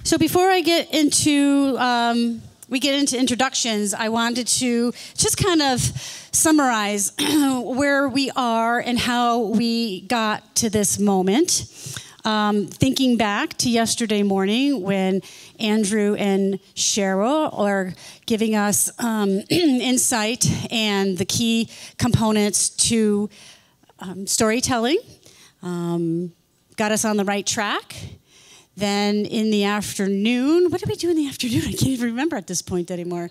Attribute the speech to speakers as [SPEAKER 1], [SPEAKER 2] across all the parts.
[SPEAKER 1] So before I get into we get into introductions, I wanted to just kind of summarize where we are and how we got to this moment. Thinking back to yesterday morning when Andrew and Cheryl are giving us insight and the key components to storytelling, got us on the right track. Then in the afternoon, what did we do in the afternoon? I can't even remember at this point anymore.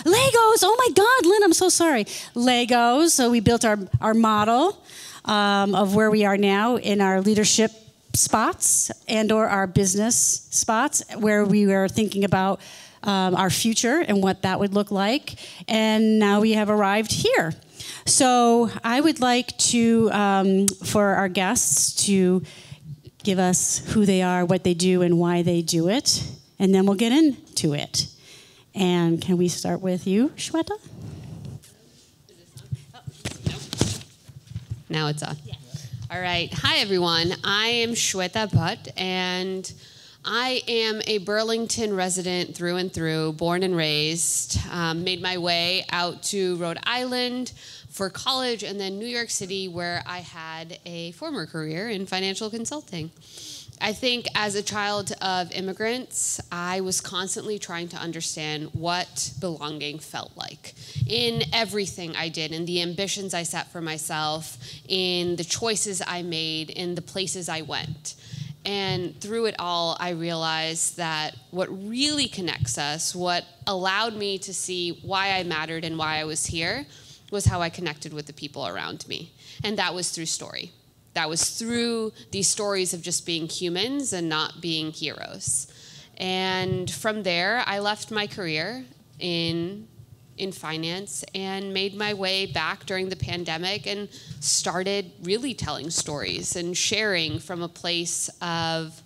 [SPEAKER 1] Legos! Oh my God, Lynn, I'm so sorry. Legos. So we built our model of where we are now in our leadership spots and or our business spots where we were thinking about our future and what that would look like. And now we have arrived here. So I would like to, for our guests to give us who they are, what they do, and why they do it. And then we'll get into it. And can we start with you, Shweta?
[SPEAKER 2] Now it's on.
[SPEAKER 1] Yeah.
[SPEAKER 2] All right. Hi, everyone. I am Shweta Bhatt, and I am a Burlington resident through and through, born and raised. Made my way out to Rhode Island for college, and then New York City, where I had a former career in financial consulting. I think as a child of immigrants, I was constantly trying to understand what belonging felt like in everything I did, in the ambitions I set for myself, in the choices I made, in the places I went. And through it all, I realized that what really connects us, what allowed me to see why I mattered and why I was here, was how I connected with the people around me. And that was through story. That was through these stories of just being humans and not being heroes. And from there, I left my career in finance and made my way back during the pandemic and started really telling stories and sharing from a place of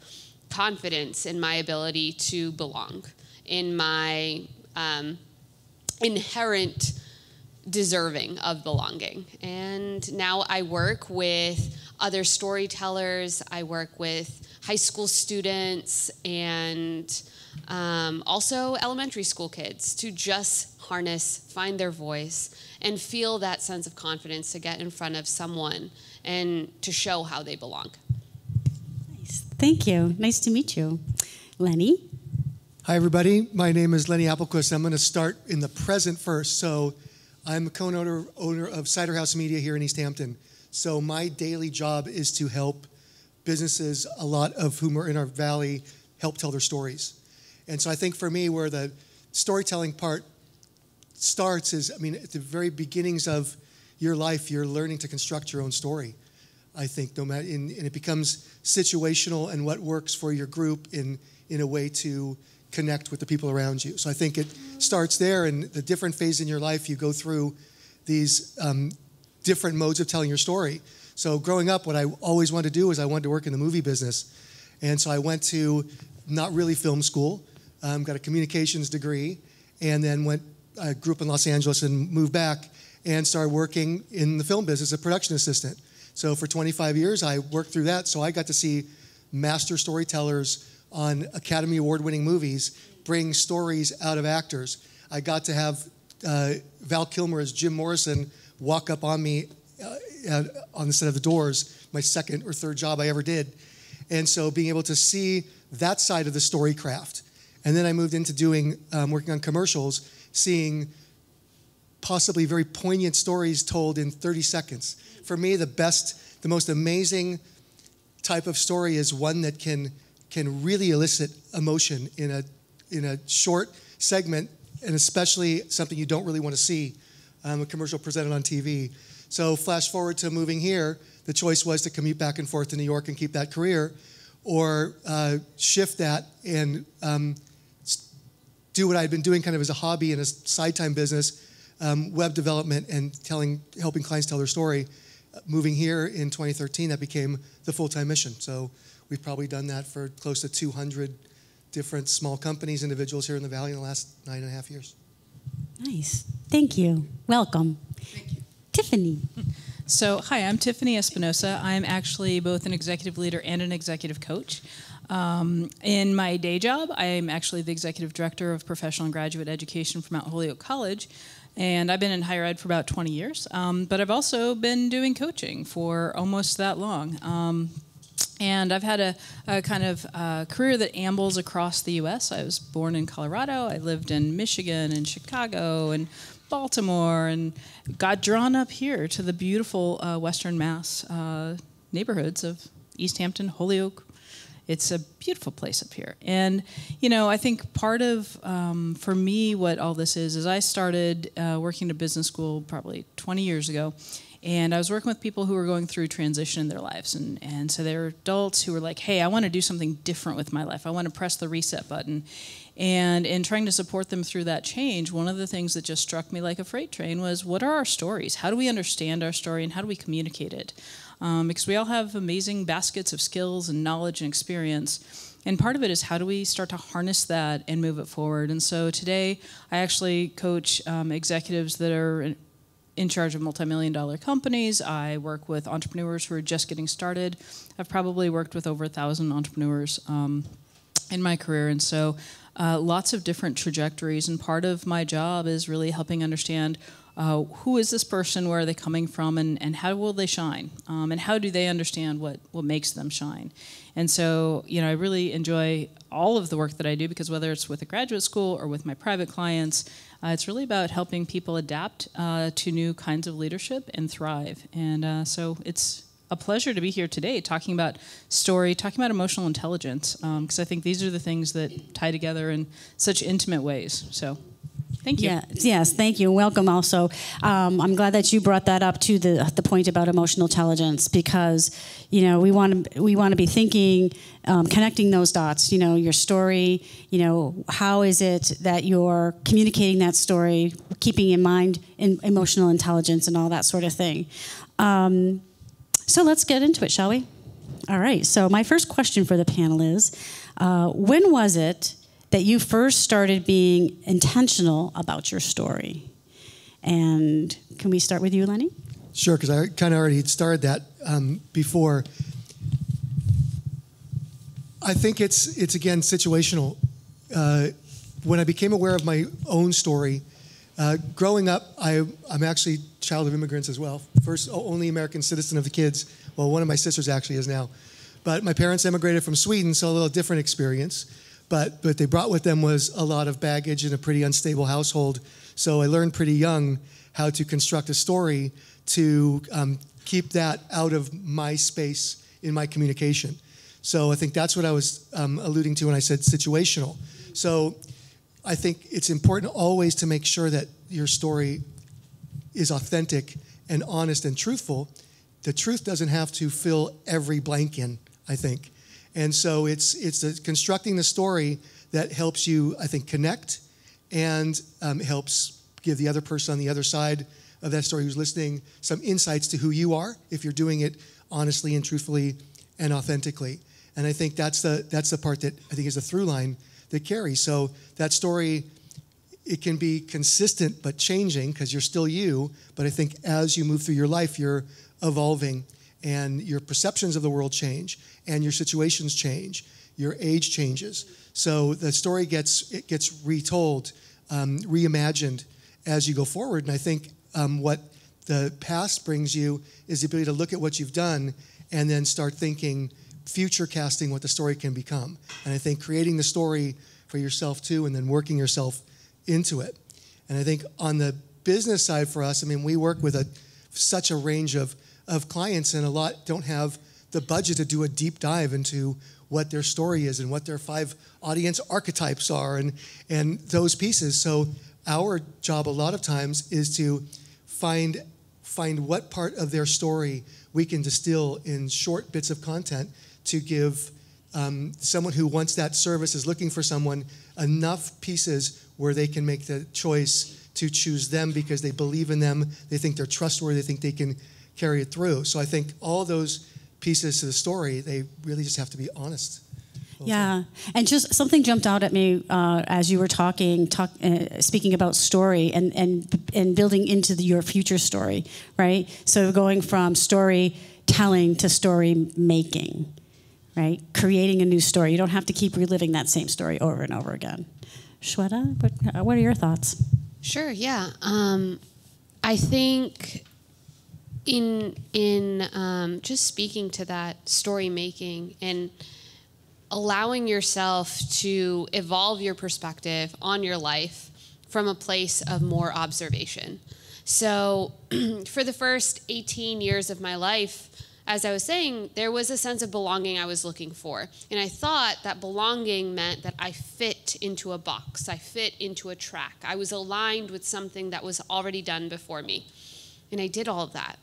[SPEAKER 2] confidence in my ability to belong, in my inherent deserving of belonging. And now I work with other storytellers. I work with high school students and also elementary school kids to just harness, find their voice, and feel that sense of confidence to get in front of someone and to show how they belong.
[SPEAKER 1] Nice. Thank you. Nice to meet you. Lenny?
[SPEAKER 3] Hi, everybody. My name is Lenny Appelquist. I'm going to start in the present first. So I'm a co-owner of Cider House Media here in Easthampton. So my daily job is to help businesses, a lot of whom are in our valley, help tell their stories. And so I think for me, where the storytelling part starts is, I mean, at the very beginnings of your life, you're learning to construct your own story. I think, no matter, and it becomes situational and what works for your group in a way to connect with the people around you. So I think it starts there, and the different phase in your life, you go through these different modes of telling your story. So growing up, what I always wanted to do is I wanted to work in the movie business. And so I went to not really film school, got a communications degree, and then I grew up in Los Angeles and moved back and started working in the film business as a production assistant. So for 25 years, I worked through that. So I got to see master storytellers on Academy Award-winning movies bring stories out of actors. I got to have Val Kilmer as Jim Morrison walk up on me on the set of The Doors, my second or third job I ever did. And so being able to see that side of the story craft. And then I moved into working on commercials, seeing possibly very poignant stories told in 30 seconds. For me, the most amazing type of story is one that can really elicit emotion in a short segment, and especially something you don't really want to see, a commercial presented on TV. So flash forward to moving here, the choice was to commute back and forth to New York and keep that career, or shift that and do what I'd been doing kind of as a hobby and a side time business, web development and helping clients tell their story. Moving here in 2013, that became the full-time mission. So we've probably done that for close to 200 different small companies, individuals here in the Valley in the last 9.5 years.
[SPEAKER 1] Nice. Thank you. Welcome.
[SPEAKER 4] Thank you.
[SPEAKER 1] Tiffany.
[SPEAKER 4] So, hi, I'm Tiffany Espinosa. I'm actually both an executive leader and an executive coach. In my day job, I am actually the executive director of professional and graduate education for Mount Holyoke College, and I've been in higher ed for about 20 years. But I've also been doing coaching for almost that long. And I've had a kind of career that ambles across the U.S. I was born in Colorado. I lived in Michigan and Chicago and Baltimore, and got drawn up here to the beautiful Western Mass neighborhoods of Easthampton, Holyoke. It's a beautiful place up here. And, I think part of, for me, what all this is I started working at a business school probably 20 years ago. And I was working with people who were going through transition in their lives. And so they were adults who were like, hey, I want to do something different with my life. I want to press the reset button. And in trying to support them through that change, one of the things that just struck me like a freight train was, what are our stories? How do we understand our story, and how do we communicate it? Because we all have amazing baskets of skills and knowledge and experience. And part of it is, how do we start to harness that and move it forward? And so today, I actually coach executives that are in charge of multi-million-dollar companies. I work with entrepreneurs who are just getting started. I've probably worked with over 1,000 entrepreneurs in my career. And so lots of different trajectories. And part of my job is really helping understand who is this person, where are they coming from, and how will they shine? And how do they understand what makes them shine? And so, I really enjoy all of the work that I do, because whether it's with a graduate school or with my private clients, it's really about helping people adapt to new kinds of leadership and thrive. And so it's a pleasure to be here today talking about story, talking about emotional intelligence, because I think these are the things that tie together in such intimate ways. So thank you.
[SPEAKER 1] Yes, thank you. Welcome also. I'm glad that you brought that up to the point about emotional intelligence, because we want to be thinking, connecting those dots. Your story. How is it that you're communicating that story, keeping in mind emotional intelligence and all that sort of thing. So let's get into it, shall we? All right. So my first question for the panel is, when was it that you first started being intentional about your story? And can we start with you, Lenny?
[SPEAKER 3] Sure, because I kind of already started that before. I think it's again situational. When I became aware of my own story, growing up, I'm actually a child of immigrants as well. First, only American citizen of the kids. Well, one of my sisters actually is now. But my parents immigrated from Sweden, so a little different experience. But they brought with them was a lot of baggage in a pretty unstable household. So I learned pretty young how to construct a story to keep that out of my space in my communication. So I think that's what I was alluding to when I said situational. So I think it's important always to make sure that your story is authentic and honest and truthful. The truth doesn't have to fill every blank in, I think. And so it's constructing the story that helps you, I think, connect and helps give the other person on the other side of that story who's listening some insights to who you are, if you're doing it honestly and truthfully and authentically. And I think that's the part that I think is a through line that carries. So that story, it can be consistent but changing because you're still you. But I think as you move through your life, you're evolving, and your perceptions of the world change, and your situations change, your age changes. So the story gets retold, reimagined as you go forward. And I think what the past brings you is the ability to look at what you've done and then start thinking, future casting what the story can become. And I think creating the story for yourself too, and then working yourself into it. And I think on the business side for us, I mean, we work with such a range of clients, and a lot don't have the budget to do a deep dive into what their story is and what their 5 audience archetypes are and those pieces. So our job a lot of times is to find what part of their story we can distill in short bits of content to give someone who wants that service, is looking for someone, enough pieces where they can make the choice to choose them because they believe in them, they think they're trustworthy, they think they can carry it through. So I think all those pieces to the story, they really just have to be honest.
[SPEAKER 1] Yeah, and just something jumped out at me as you were speaking about story and building into your future story, right? So going from storytelling to story making, right? Creating a new story. You don't have to keep reliving that same story over and over again. Shweta, what are your thoughts?
[SPEAKER 2] Sure, yeah. I think in just speaking to that story making and allowing yourself to evolve your perspective on your life from a place of more observation. So for the first 18 years of my life, as I was saying, there was a sense of belonging I was looking for. And I thought that belonging meant that I fit into a box, I fit into a track. I was aligned with something that was already done before me. And I did all of that.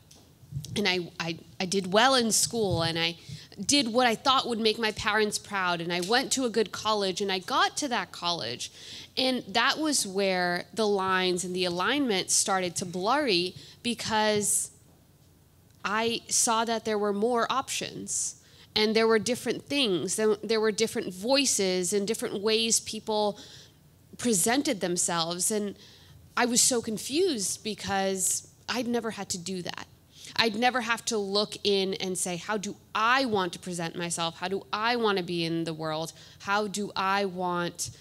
[SPEAKER 2] And I did well in school, and I did what I thought would make my parents proud, and I went to a good college, and I got to that college. And that was where the lines and the alignment started to blurry, because I saw that there were more options, and there were different things, there were different voices and different ways people presented themselves. And I was so confused because I'd never had to do that. I'd never have to look in and say, how do I want to present myself? How do I want to be in the world? How do I want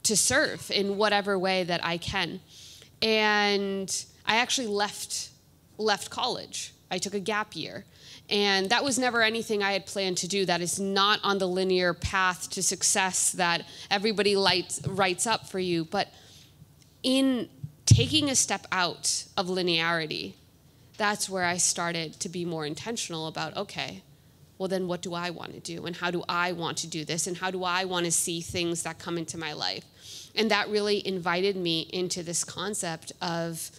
[SPEAKER 2] to serve in whatever way that I can? And I actually left college. I took a gap year. And that was never anything I had planned to do. That is not on the linear path to success that everybody writes up for you. But in taking a step out of linearity, that's where I started to be more intentional about, okay, well then what do I want to do? And how do I want to do this? And how do I want to see things that come into my life? And that really invited me into this concept of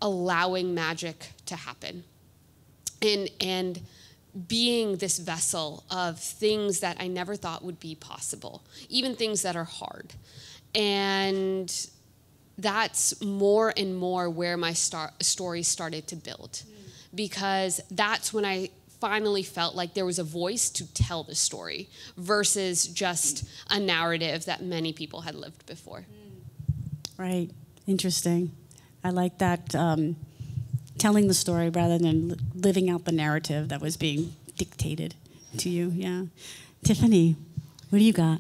[SPEAKER 2] allowing magic to happen. And being this vessel of things that I never thought would be possible, even things that are hard. And that's more and more where my story started to build, because that's when I finally felt like there was a voice to tell the story versus just a narrative that many people had lived before.
[SPEAKER 1] Right. Interesting. I like that, telling the story rather than living out the narrative that was being dictated to you. Yeah. Tiffany, what do you got?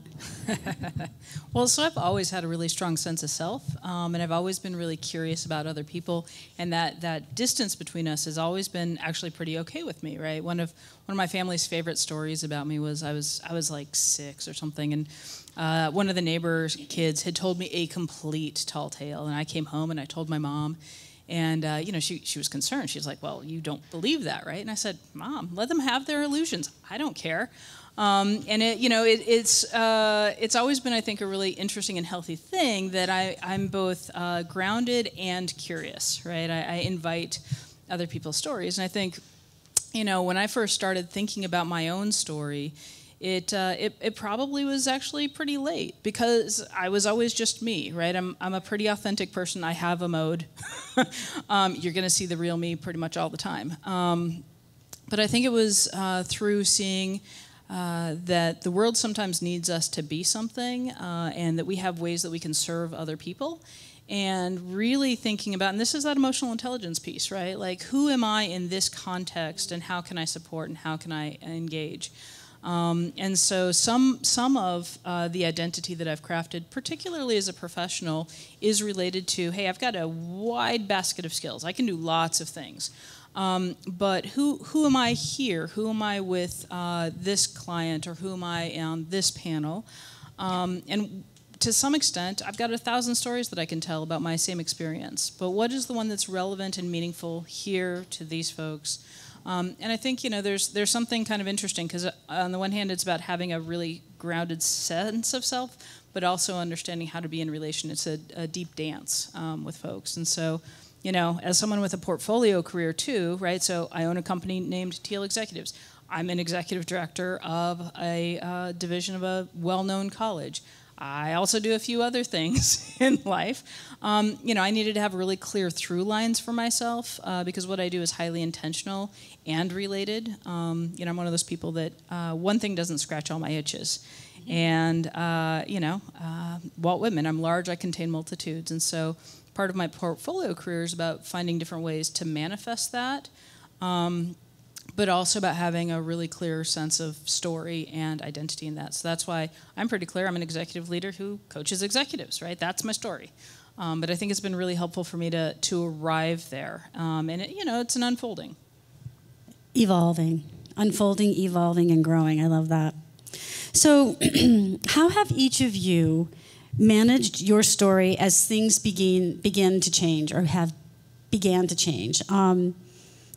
[SPEAKER 4] Well, so I've always had a really strong sense of self, and I've always been really curious about other people, and that distance between us has always been actually pretty okay with me, right? One of my family's favorite stories about me was I was like 6 or something, and one of the neighbor's kids had told me a complete tall tale, and I came home and I told my mom. And, she was concerned. She was like, well, you don't believe that, right? And I said, Mom, let them have their illusions. I don't care. And it's always been, I think, a really interesting and healthy thing that I'm both grounded and curious, right? I invite other people's stories. And I think, when I first started thinking about my own story, it probably was actually pretty late, because I was always just me, right? I'm a pretty authentic person. I have a mode. You're going to see the real me pretty much all the time. But I think it was through seeing that the world sometimes needs us to be something, and that we have ways that we can serve other people. And really thinking about, and this is that emotional intelligence piece, right? Like, who am I in this context, and how can I support, and how can I engage? And so some of the identity that I've crafted, particularly as a professional, is related to, hey, I've got a wide basket of skills. I can do lots of things. But who am I here? Who am I with this client, or who am I on this panel? And to some extent, I've got 1,000 stories that I can tell about my same experience. But what is the one that's relevant and meaningful here to these folks? And I think, there's something kind of interesting, because on the one hand, it's about having a really grounded sense of self, but also understanding how to be in relation. It's a deep dance with folks. And so, as someone with a portfolio career too, right? So I own a company named TL Executives. I'm an executive director of a division of a well-known college. I also do a few other things in life. I needed to have really clear through lines for myself, because what I do is highly intentional and related. I'm one of those people that one thing doesn't scratch all my itches. And, Walt Whitman, I'm large, I contain multitudes. And so part of my portfolio career is about finding different ways to manifest that. but also about having a really clear sense of story and identity in that. So that's why I'm pretty clear. I'm an executive leader who coaches executives, right? That's my story. But I think it's been really helpful for me to arrive there. And it's an unfolding.
[SPEAKER 1] Evolving, unfolding, evolving, and growing. I love that. So how have each of you managed your story as things begin to change or have began to change,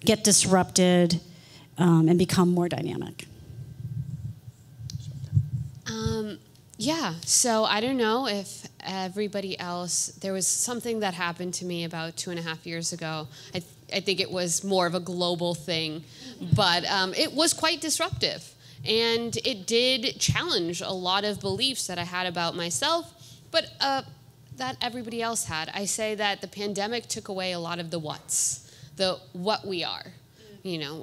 [SPEAKER 1] get disrupted, and become more dynamic?
[SPEAKER 2] Yeah, so I don't know if everybody else, there was something that happened to me about 2.5 years ago. I think it was more of a global thing, but it was quite disruptive. And it did challenge a lot of beliefs that I had about myself, but that everybody else had. I say that the pandemic took away a lot of the whats, the what we are.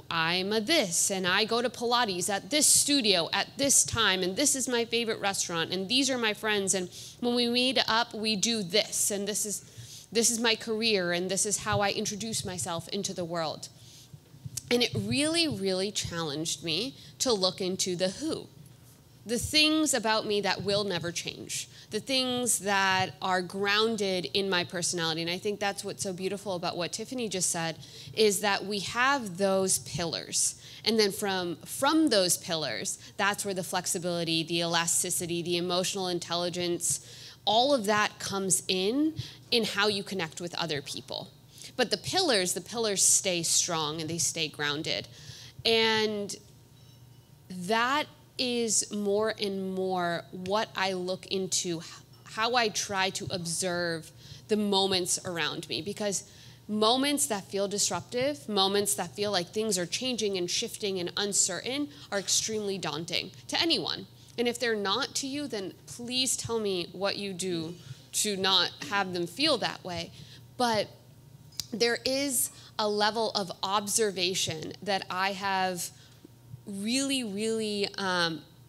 [SPEAKER 2] I'm a this, and I go to Pilates at this studio at this time, and this is my favorite restaurant, and these are my friends, and when we meet up, we do this, and this is my career, and this is how I introduce myself into the world. And it really, really challenged me to look into the who. The things about me that will never change. The things that are grounded in my personality. And I think that's what's so beautiful about what Tiffany just said, is that we have those pillars. And then from those pillars, that's where the flexibility, the elasticity, the emotional intelligence, all of that comes in how you connect with other people. But the pillars stay strong and they stay grounded. And that is more and more what I look into, how I try to observe the moments around me. Because moments that feel disruptive, moments that feel like things are changing and shifting and uncertain are extremely daunting to anyone. And if they're not to you, then please tell me what you do to not have them feel that way. But there is a level of observation that I have really, really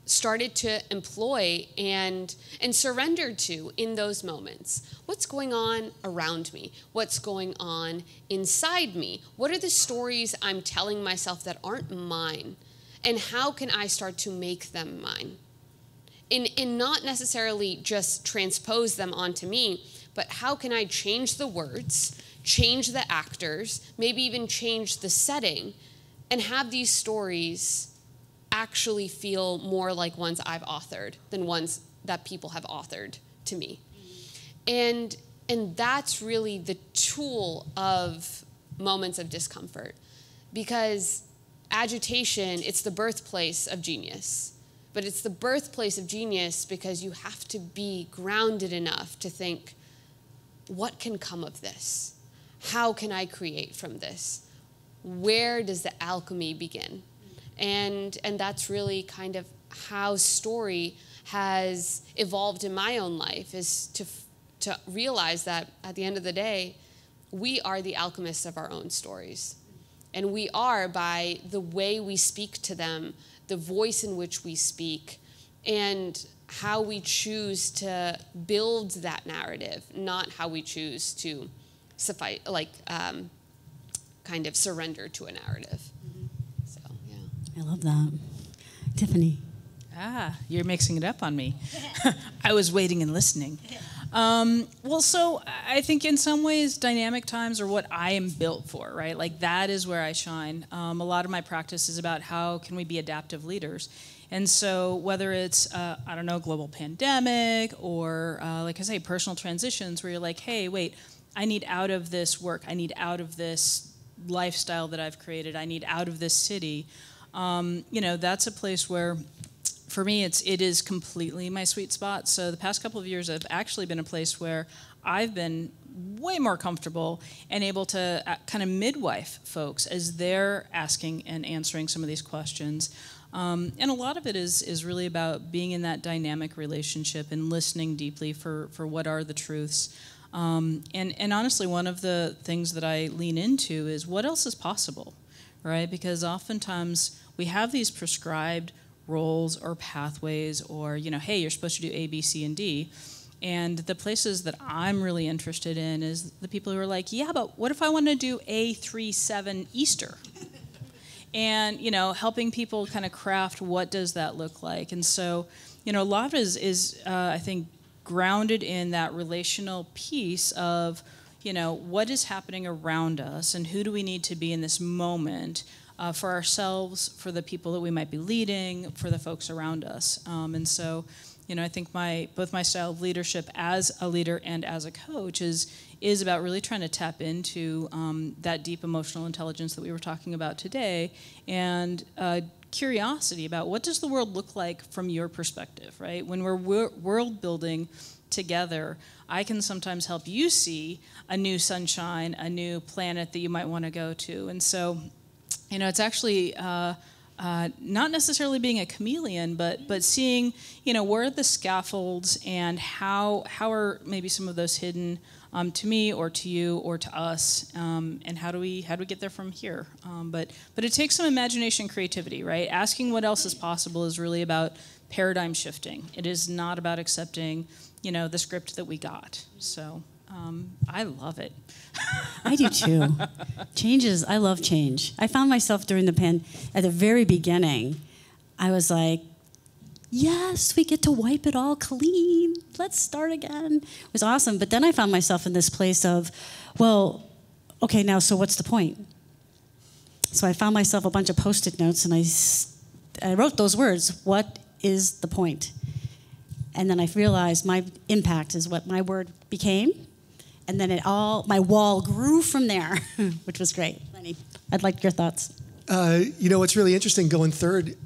[SPEAKER 2] started to employ and surrender to in those moments. What's going on around me? What's going on inside me? What are the stories I'm telling myself that aren't mine? And how can I start to make them mine? And not necessarily just transpose them onto me, but how can I change the words, change the actors, maybe even change the setting, and have these stories actually feel more like ones I've authored than ones that people have authored to me. And that's really the tool of moments of discomfort, because agitation, it's the birthplace of genius. But it's the birthplace of genius because you have to be grounded enough to think, what can come of this? How can I create from this? Where does the alchemy begin? And that's really kind of how story has evolved in my own life, is to realize that at the end of the day, we are the alchemists of our own stories. And we are by the way we speak to them, the voice in which we speak, and how we choose to build that narrative, not how we choose to suffice, kind of surrender to a narrative. So, yeah.
[SPEAKER 1] I love that. Tiffany.
[SPEAKER 4] You're mixing it up on me. I was waiting and listening. So I think in some ways dynamic times are what I am built for, right? Like that is where I shine. A lot of my practice is about how can we be adaptive leaders. And so whether it's, global pandemic or, like I say, personal transitions where you're like, hey, wait, I need out of this work. I need out of this lifestyle that I've created. I need out of this city. That's a place where, for me, it is completely my sweet spot. So the past couple of years have actually been a place where I've been way more comfortable and able to kind of midwife folks as they're asking and answering some of these questions. And a lot of it is really about being in that dynamic relationship and listening deeply for what are the truths. And honestly, one of the things that I lean into is what else is possible, right? Because oftentimes we have these prescribed roles or pathways or, hey, you're supposed to do A, B, C, and D. And the places that I'm really interested in is the people who are like, yeah, but what if I want to do A, 3, 7 Easter? and helping people kind of craft what does that look like. And so a lot of it is I think grounded in that relational piece of what is happening around us and who do we need to be in this moment for ourselves, for the people that we might be leading, for the folks around us. And so I think both my style of leadership as a leader and as a coach is about really trying to tap into that deep emotional intelligence that we were talking about today, and curiosity about what does the world look like from your perspective, right? When we're world building together, I can sometimes help you see a new sunshine, a new planet that you might want to go to. And so, it's actually not necessarily being a chameleon, but seeing, where are the scaffolds and how are maybe some of those hidden to me or to you or to us, and how do we get there from here? But it takes some imagination, creativity, right? Asking what else is possible is really about paradigm shifting. It is not about accepting, the script that we got. So I love it.
[SPEAKER 1] I do too. I love change. I found myself during at the very beginning, I was like, yes, we get to wipe it all clean. Let's start again. It was awesome. But then I found myself in this place of, well, okay, now, so what's the point? So I found myself a bunch of Post-it notes, and I wrote those words, what is the point? And then I realized my impact is what my word became. And then my wall grew from there, which was great. Lenny, I'd like your thoughts.
[SPEAKER 3] What's really interesting, going third,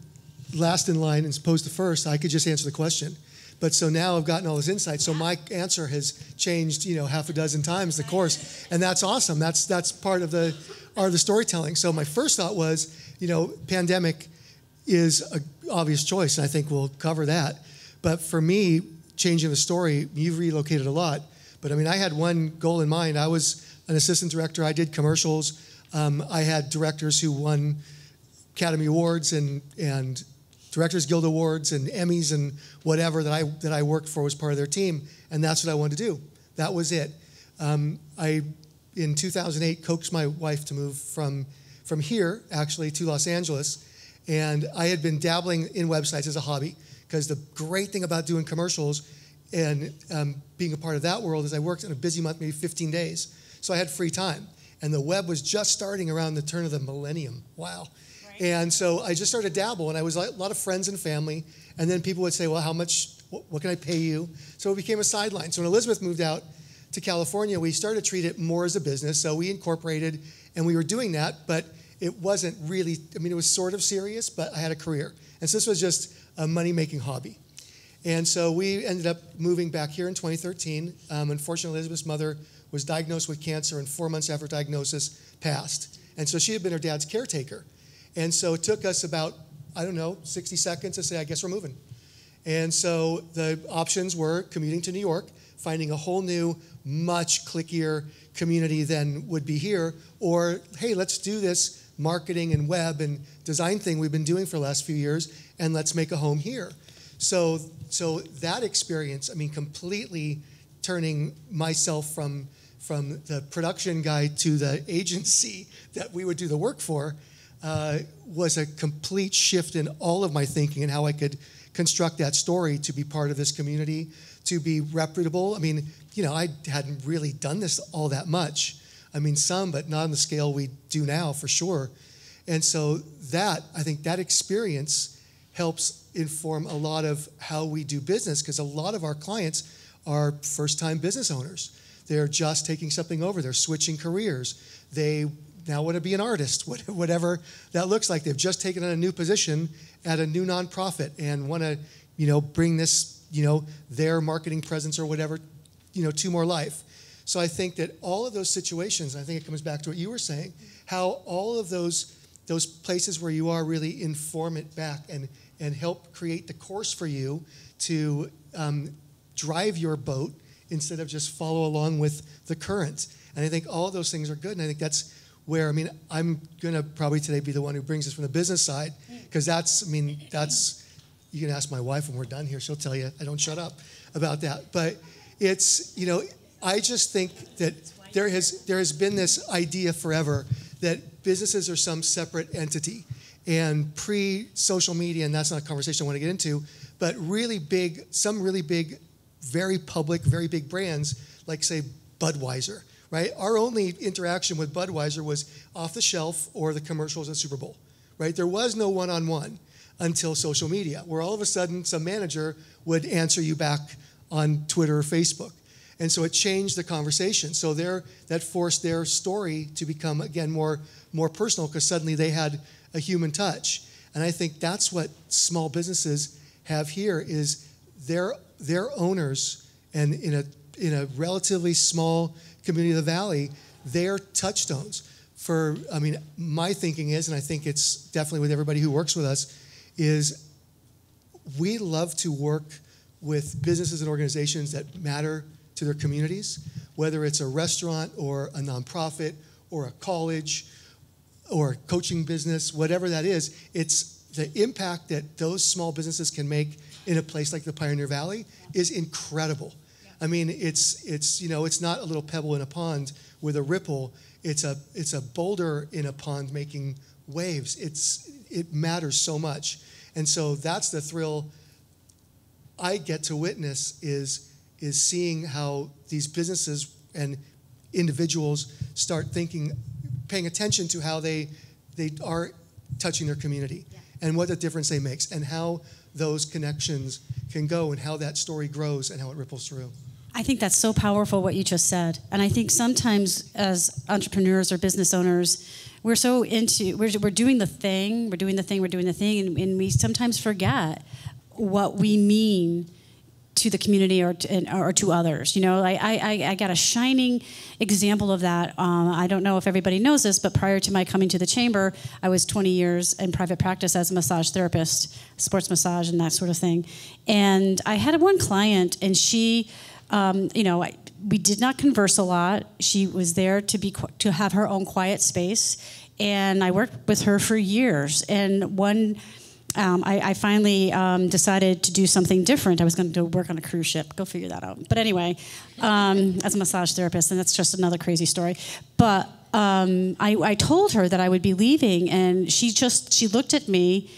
[SPEAKER 3] last in line as opposed to first, I could just answer the question. But so now I've gotten all this insight. So my answer has changed, half a dozen times the course. And that's awesome. That's part of the art of the storytelling. So my first thought was, pandemic is an obvious choice, and I think we'll cover that. But for me, changing the story, you've relocated a lot. But I had one goal in mind. I was an assistant director. I did commercials. I had directors who won Academy Awards and Directors Guild Awards and Emmys and whatever that I worked for was part of their team, and that's what I wanted to do. That was it. I, in 2008, coaxed my wife to move from here, actually, to Los Angeles, and I had been dabbling in websites as a hobby, because the great thing about doing commercials and being a part of that world is I worked in a busy month, maybe 15 days, so I had free time, and the web was just starting around the turn of the millennium. Wow. And so I just started to dabble, and I was a lot of friends and family, and then people would say, well, how much, what can I pay you? So it became a sideline. So when Elizabeth moved out to California, we started to treat it more as a business. So we incorporated, and we were doing that, but it wasn't really, it was sort of serious, but I had a career. And so this was just a money-making hobby. And so we ended up moving back here in 2013. Unfortunately, Elizabeth's mother was diagnosed with cancer, and 4 months after diagnosis, passed. And so she had been her dad's caretaker. And so it took us about, 60 seconds to say, I guess we're moving. And so the options were commuting to New York, finding a whole new, much clickier community than would be here, or, hey, let's do this marketing and web and design thing we've been doing for the last few years, and let's make a home here. So that experience, completely turning myself from the production guy to the agency that we would do the work for, was a complete shift in all of my thinking and how I could construct that story to be part of this community, to be reputable. I hadn't really done this all that much. Some, but not on the scale we do now, for sure. And so I think that experience helps inform a lot of how we do business, because a lot of our clients are first-time business owners. They're just taking something over. They're switching careers. They now want to be an artist, whatever that looks like. They've just taken on a new position at a new nonprofit and want to, bring this, their marketing presence or whatever, to more life. So I think that all of those situations, I think it comes back to what you were saying, how all of those places where you are really inform it back and help create the course for you to drive your boat instead of just follow along with the current. And I think all of those things are good, and I think that's where, I'm going to probably today be the one who brings us from the business side, because that's, you can ask my wife when we're done here, she'll tell you, I don't shut up about that. But it's, I just think that there has been this idea forever that businesses are some separate entity. and pre-social media, and that's not a conversation I want to get into, but some really big, very public, very big brands, like say Budweiser, right? Our only interaction with Budweiser was off the shelf or the commercials at Super Bowl, right? There was no one-on-one until social media, where all of a sudden some manager would answer you back on Twitter or Facebook. And so it changed the conversation. So that forced their story to become, again, more personal, because suddenly they had a human touch. And I think that's what small businesses have here, is their owners, and in a relatively small community of the Valley, they're touchstones for, my thinking is, and I think it's definitely with everybody who works with us, is we love to work with businesses and organizations that matter to their communities, whether it's a restaurant or a nonprofit or a college or a coaching business, whatever that is. It's the impact that those small businesses can make in a place like the Pioneer Valley is incredible. I mean, it's not a little pebble in a pond with a ripple. It's a boulder in a pond making waves. It matters so much. And so that's the thrill I get to witness, is seeing how these businesses and individuals start paying attention to how they are touching their community, and what the difference they make, and how those connections can go, and how that story grows, and how it ripples through.
[SPEAKER 1] I think that's so powerful what you just said. And I think sometimes as entrepreneurs or business owners, we're so we're doing the thing, and we sometimes forget what we mean to the community or to others. I got a shining example of that. I don't know if everybody knows this, but prior to my coming to the chamber, I was 20 years in private practice as a massage therapist, sports massage and that sort of thing. And I had one client, and she, we did not converse a lot. She was there to have her own quiet space, and I worked with her for years. And I finally decided to do something different. I was going to work on a cruise ship. Go figure that out. But anyway, as a massage therapist, and that's just another crazy story. But I told her that I would be leaving, and she looked at me.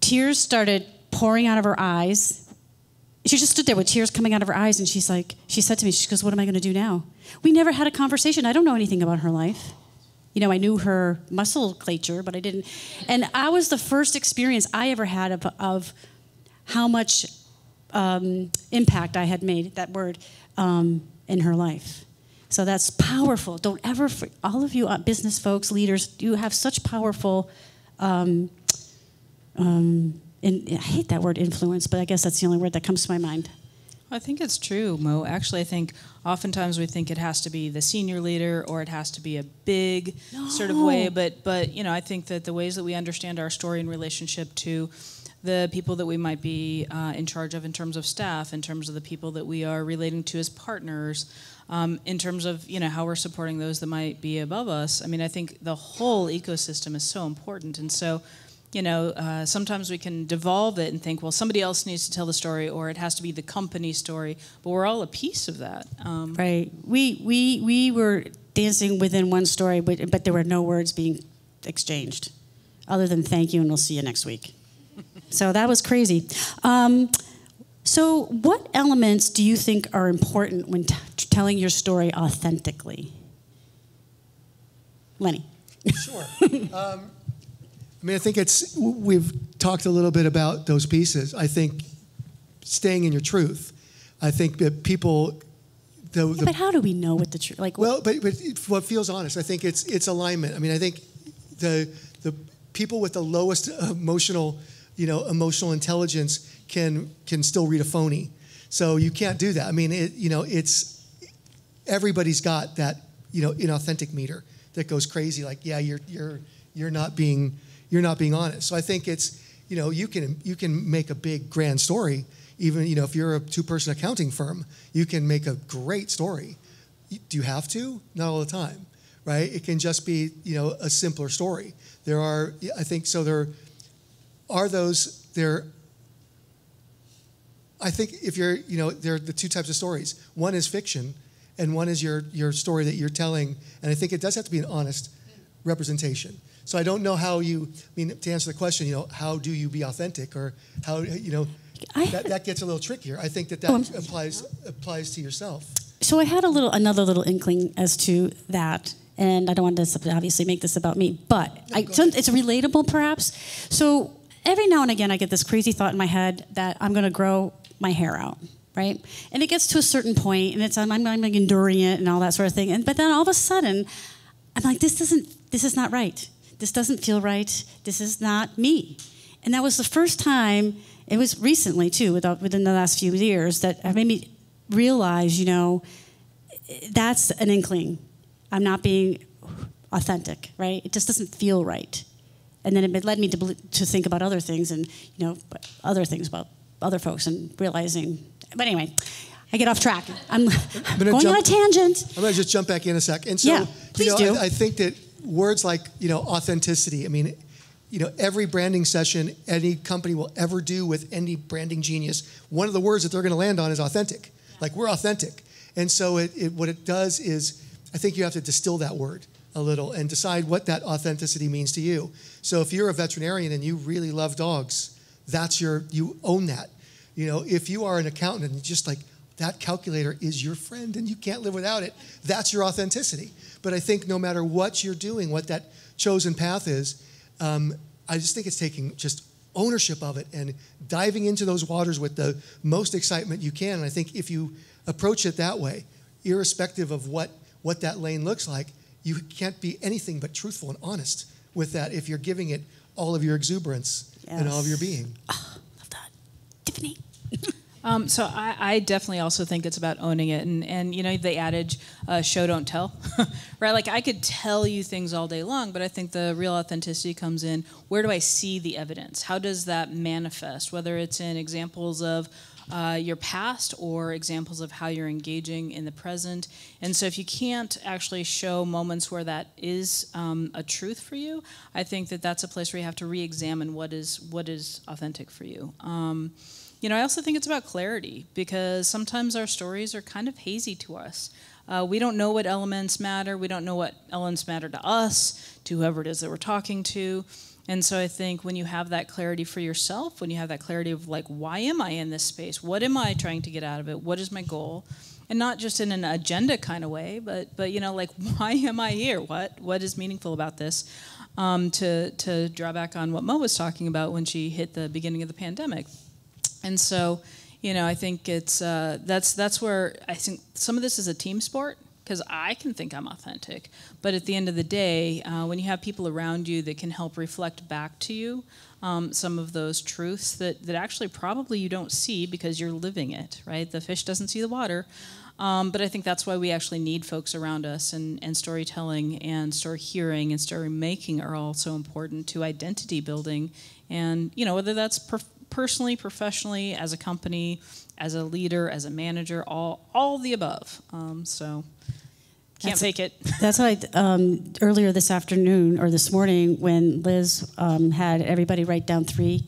[SPEAKER 1] Tears started pouring out of her eyes. She just stood there with tears coming out of her eyes, and she said to me, she goes, "What am I going to do now?" We never had a conversation. I don't know anything about her life. I knew her musculature, but I didn't. And I was the first experience I ever had of how much impact I had made, that word, in her life. So that's powerful. Don't ever, all of you business folks, leaders, you have such powerful, and I hate that word influence, but I guess that's the only word that comes to my mind.
[SPEAKER 4] I think it's true, Mo. Actually, I think oftentimes we think it has to be the senior leader, or it has to be a big sort of way. But I think that the ways that we understand our story in relationship to the people that we might be in charge of in terms of staff, in terms of the people that we are relating to as partners, in terms of how we're supporting those that might be above us. I think the whole ecosystem is so important, and so. Sometimes we can devolve it and think, well, somebody else needs to tell the story, or it has to be the company story. But we're all a piece of that.
[SPEAKER 1] Right. We were dancing within one story, but there were no words being exchanged, other than thank you and we'll see you next week. So that was crazy. So what elements do you think are important when telling your story authentically? Lenny.
[SPEAKER 3] Sure. I think we've talked a little bit about those pieces. I think staying in your truth. I think that people...
[SPEAKER 1] but how do we know what the truth... but
[SPEAKER 3] what feels honest, I think it's alignment. I think the people with the lowest emotional intelligence can still read a phony. So you can't do that. It's... Everybody's got that, inauthentic meter that goes crazy, like, yeah, you're not being honest. So I think it's, you can make a big grand story, even, if you're a 2-person accounting firm, you can make a great story. Do you have to? Not all the time, right? It can just be, a simpler story. I think if there are the 2 types of stories. One is fiction, and one is your story that you're telling. And I think it does have to be an honest representation. So I don't know how you, I mean, to answer the question, how do you be authentic, or how, that gets a little trickier. I think that applies to yourself.
[SPEAKER 1] So I had another little inkling as to that, and I don't want to obviously make this about me, but it's relatable perhaps. So every now and again I get this crazy thought in my head that I'm going to grow my hair out, right? And it gets to a certain point, and I'm like enduring it and all that sort of thing. But then all of a sudden, I'm like, this is not right. This doesn't feel right. This is not me. And that was the first time. It was recently too, within the last few years, that made me realize, that's an inkling. I'm not being authentic, right? It just doesn't feel right. And then it led me to think about other things, and other things about other folks, and realizing. But anyway, I get off track. I'm going on a tangent.
[SPEAKER 3] I'm going to just jump back in a sec. And so,
[SPEAKER 1] please do.
[SPEAKER 3] I think that words like authenticity. I mean, every branding session any company will ever do with any branding genius, one of the words that they're going to land on is authentic. Like, we're authentic. And so what it does is, I think you have to distill that word a little and decide what that authenticity means to you. So if you're a veterinarian and you really love dogs, you own that. If you are an accountant and just like, that calculator is your friend and you can't live without it, that's your authenticity. But I think no matter what you're doing, what that chosen path is, I just think it's taking just ownership of it and diving into those waters with the most excitement you can. And I think if you approach it that way, irrespective of what that lane looks like, you can't be anything but truthful and honest with that if you're giving it all of your exuberance and all of your being.
[SPEAKER 1] Oh, love that. Tiffany.
[SPEAKER 4] So I definitely also think it's about owning it. And the adage, show, don't tell, right? Like, I could tell you things all day long, but I think the real authenticity comes in, where do I see the evidence? How does that manifest? Whether it's in examples of your past or examples of how you're engaging in the present. And so if you can't actually show moments where that is a truth for you, I think that's a place where you have to re-examine what is authentic for you. I also think it's about clarity, because sometimes our stories are kind of hazy to us. We don't know what elements matter. We don't know what elements matter to us, to whoever it is that we're talking to. And so I think when you have that clarity for yourself, when you have that clarity of like, why am I in this space? What am I trying to get out of it? What is my goal? And not just in an agenda kind of way, but like, why am I here? What is meaningful about this? To draw back on what Mo was talking about when she hit the beginning of the pandemic. And so, I think it's that's where I think some of this is a team sport, because I can think I'm authentic, but at the end of the day, when you have people around you that can help reflect back to you some of those truths that actually probably you don't see because you're living it, right? The fish doesn't see the water. But I think that's why we actually need folks around us, and storytelling and story hearing and story making are all so important to identity building. And, whether that's personally, professionally, as a company, as a leader, as a manager, all the above. So can't fake it.
[SPEAKER 1] That's why earlier this afternoon or this morning, when Liz had everybody write down 3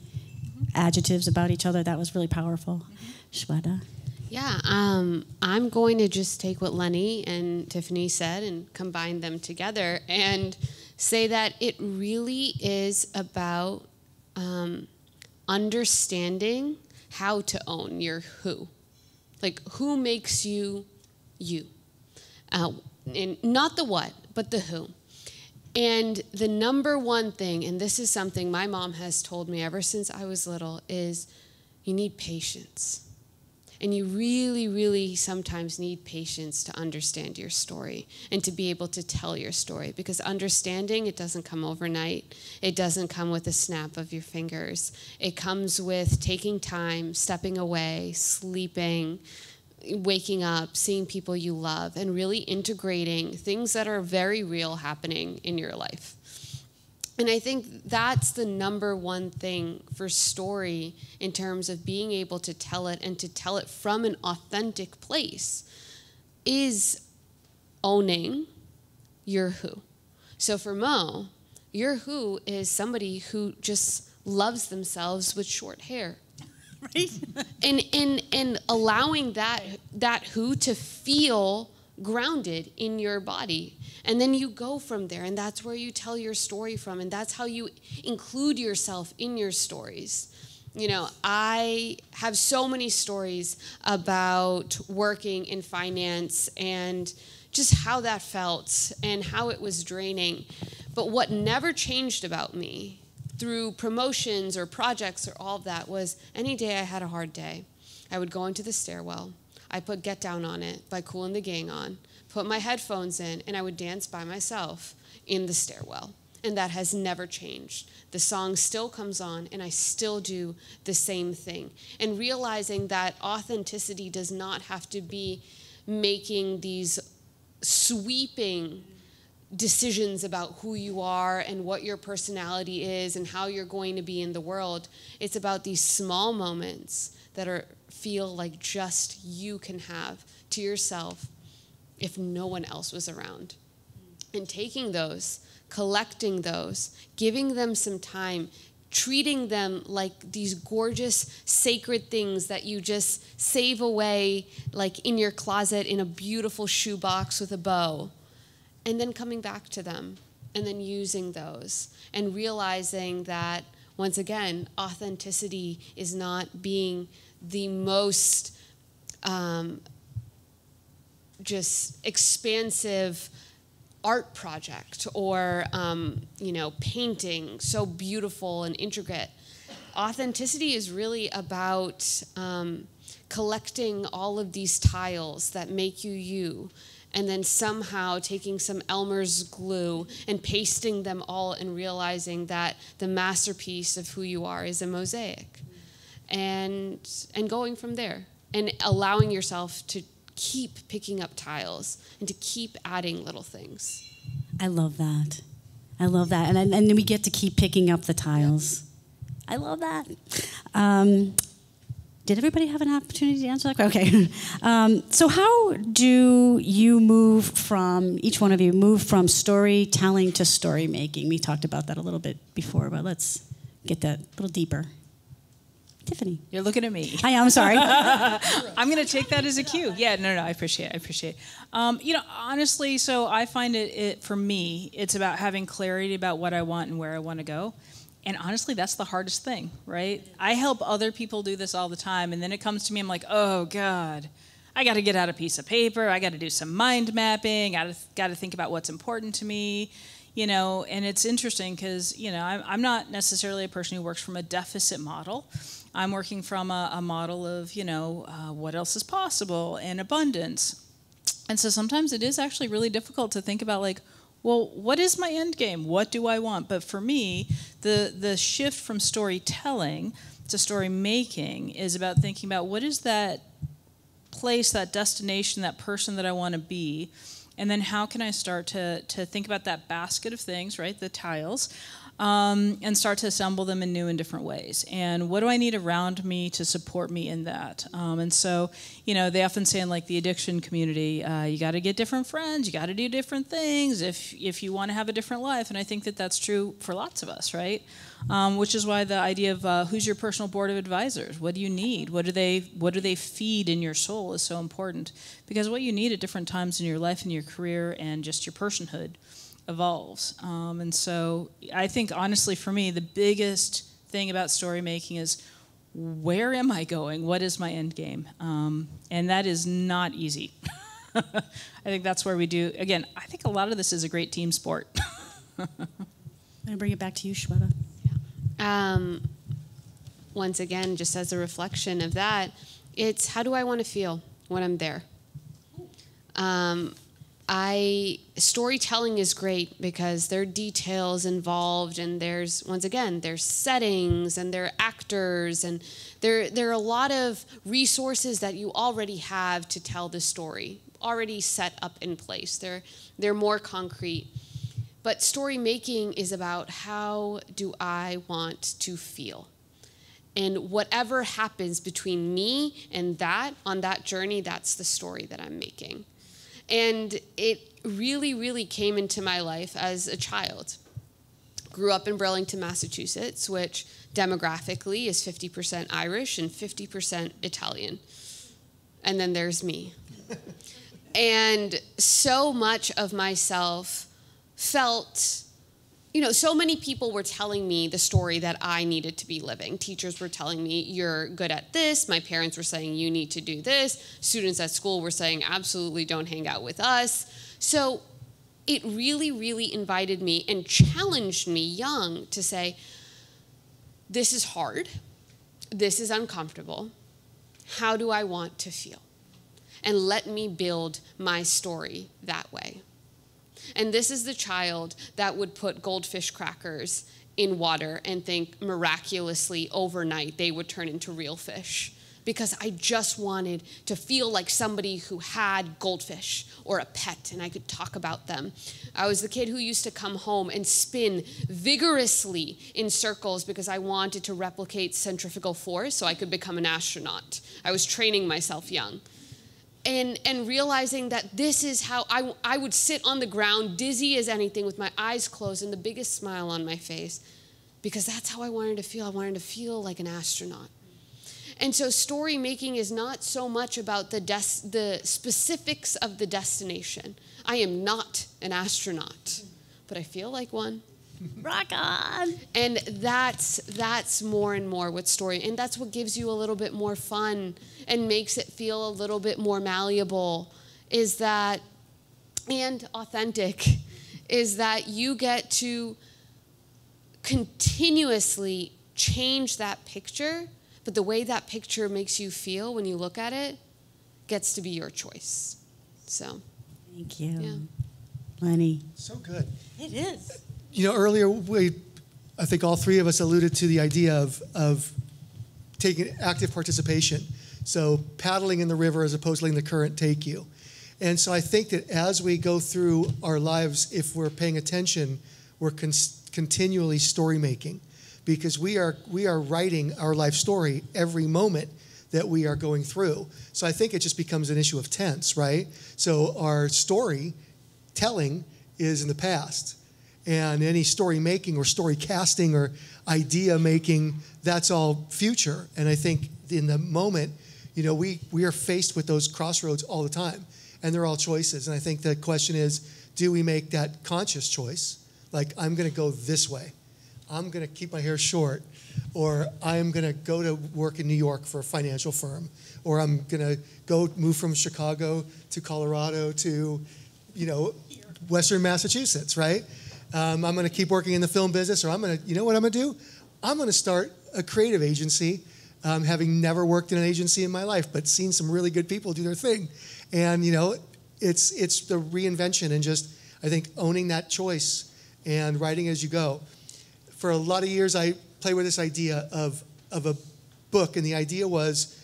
[SPEAKER 1] adjectives about each other, that was really powerful. Shweta?
[SPEAKER 2] Yeah, I'm going to just take what Lenny and Tiffany said and combine them together and say that it really is about understanding how to own your who. Like, who makes you you? And not the what, but the who. And the number one thing, and this is something my mom has told me ever since I was little, is you need patience. And you really, really sometimes need patience to understand your story and to be able to tell your story. Because understanding, it doesn't come overnight. It doesn't come with a snap of your fingers. It comes with taking time, stepping away, sleeping, waking up, seeing people you love, and really integrating things that are very real happening in your life. And I think that's the number one thing for story in terms of being able to tell it and to tell it from an authentic place is owning your who. So for Mo, your who is somebody who just loves themselves with short hair.
[SPEAKER 1] Right?
[SPEAKER 2] And allowing that who to feel grounded in your body. And then you go from there, and that's where you tell your story from, and that's how you include yourself in your stories. You know, I have so many stories about working in finance and just how that felt and how it was draining. But what never changed about me through promotions or projects or all of that was any day I had a hard day, I would go into the stairwell. I put Get Down on it by Kool and the Gang on, put my headphones in, and I would dance by myself in the stairwell. And that has never changed. The song still comes on, and I still do the same thing. And realizing that authenticity does not have to be making these sweeping decisions about who you are and what your personality is and how you're going to be in the world. It's about these small moments that feel like just you can have to yourself if no one else was around. And taking those, collecting those, giving them some time, treating them like these gorgeous, sacred things that you just save away, like in your closet in a beautiful shoebox with a bow, and then coming back to them, and then using those, and realizing that, once again, authenticity is not being the most just expansive art project or, painting so beautiful and intricate. Authenticity is really about collecting all of these tiles that make you you, and then somehow taking some Elmer's glue and pasting them all and realizing that the masterpiece of who you are is a mosaic. And going from there and allowing yourself to keep picking up tiles and to keep adding little things.
[SPEAKER 1] I love that. I love that. And then we get to keep picking up the tiles. I love that. Did everybody have an opportunity to answer that? Okay. So how do you move from, each one of you, move from storytelling to story making? We talked about that a little bit before, but let's get that a little deeper. Tiffany.
[SPEAKER 4] You're looking at me.
[SPEAKER 1] I'm sorry.
[SPEAKER 4] I'm going to take that as a cue. Yeah, no, I appreciate it. Honestly, so I find it for me, it's about having clarity about what I want and where I want to go. And honestly, that's the hardest thing, right? I help other people do this all the time, and then it comes to me, I'm like, oh, God, I got to get out a piece of paper. I got to do some mind mapping. I got to think about what's important to me. And it's interesting because, I'm not necessarily a person who works from a deficit model. I'm working from a model of, what else is possible and abundance. And so sometimes it is actually really difficult to think about, like, well, what is my end game? What do I want? But for me, the shift from storytelling to story making is about thinking about what is that place, that destination, that person that I want to be. And then how can I start to think about that basket of things, right, the tiles, and start to assemble them in new and different ways. And what do I need around me to support me in that? And so, they often say in like the addiction community, you got to get different friends, you got to do different things if you want to have a different life. And I think that that's true for lots of us, right? Which is why the idea of who's your personal board of advisors? What do you need? What do they feed in your soul is so important, because what you need at different times in your life and your career and just your personhood evolves. And so I think, honestly, for me, the biggest thing about story making is, where am I going? What is my end game? And that is not easy. I think that's where we do, again, I think a lot of this is a great team sport.
[SPEAKER 1] I'm going to bring it back to you, Shweta.
[SPEAKER 2] Once again, just as a reflection of that, it's how do I want to feel when I'm there? Storytelling is great because there are details involved, and there's settings and there are actors, and there are a lot of resources that you already have to tell the story, already set up in place. They're more concrete. But story making is about how do I want to feel? And whatever happens between me and that, on that journey, that's the story that I'm making. And it really, really came into my life as a child. Grew up in Burlington, Massachusetts, which demographically is 50% Irish and 50% Italian. And then there's me. And so much of myself felt, so many people were telling me the story that I needed to be living. Teachers were telling me, you're good at this. My parents were saying, you need to do this. Students at school were saying, absolutely don't hang out with us. So it really, really invited me and challenged me young to say, this is hard. This is uncomfortable. How do I want to feel? And let me build my story that way. And this is the child that would put goldfish crackers in water and think miraculously overnight they would turn into real fish. Because I just wanted to feel like somebody who had goldfish or a pet and I could talk about them. I was the kid who used to come home and spin vigorously in circles because I wanted to replicate centrifugal force so I could become an astronaut. I was training myself young. And realizing that this is how I would sit on the ground, dizzy as anything, with my eyes closed and the biggest smile on my face, because that's how I wanted to feel. I wanted to feel like an astronaut. And so story making is not so much about the specifics of the destination. I am not an astronaut, but I feel like one.
[SPEAKER 1] Rock on.
[SPEAKER 2] And that's more and more what story, and that's what gives you a little bit more fun and makes it feel a little bit more malleable, is that, and authentic, is that you get to continuously change that picture, but the way that picture makes you feel when you look at it gets to be your choice. So.
[SPEAKER 1] Thank you.
[SPEAKER 2] Yeah.
[SPEAKER 1] Lenny.
[SPEAKER 3] So good.
[SPEAKER 1] It is.
[SPEAKER 3] Earlier, I think all three of us alluded to the idea of taking active participation. So paddling in the river as opposed to letting the current take you. And so I think that as we go through our lives, if we're paying attention, we're continually story making, because we are writing our life story every moment that we are going through. So I think it just becomes an issue of tense, right? So our story telling is in the past. And any story making or story casting or idea making, that's all future. And I think in the moment, we are faced with those crossroads all the time, and they're all choices. And I think the question is, do we make that conscious choice? Like, I'm going to go this way. I'm going to keep my hair short, or I'm going to go to work in New York for a financial firm, or I'm going to move from Chicago to Colorado to, Western Massachusetts, right? I'm going to keep working in the film business, or I'm going to, you know what I'm going to do? I'm going to start a creative agency, having never worked in an agency in my life, but seen some really good people do their thing. And, it's the reinvention and just, I think, owning that choice and writing as you go. For a lot of years, I played with this idea of a book, and the idea was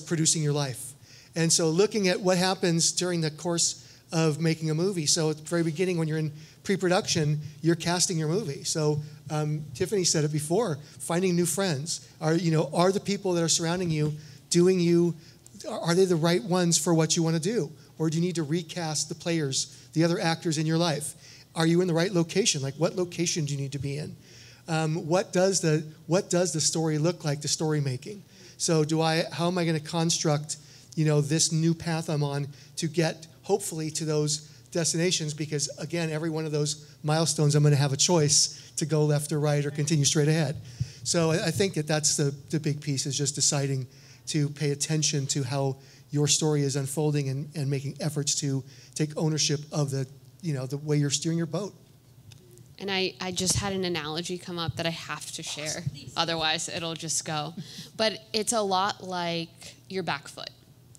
[SPEAKER 3] producing your life. And so looking at what happens during the course of making a movie. So at the very beginning, when you're in pre-production, you're casting your movie. So Tiffany said it before, finding new friends. Are the people that are surrounding you are they the right ones for what you want to do? Or do you need to recast the players, the other actors in your life? Are you in the right location? Like, what location do you need to be in? What does the story look like, the story making? So how am I going to construct, this new path I'm on to get hopefully to those destinations? Because again, every one of those milestones, I'm going to have a choice to go left or right or continue straight ahead. So I think that's the big piece, is just deciding to pay attention to how your story is unfolding and making efforts to take ownership of the way you're steering your boat.
[SPEAKER 2] And I just had an analogy come up that I have to share. Otherwise, it'll just go. But it's a lot like your back foot,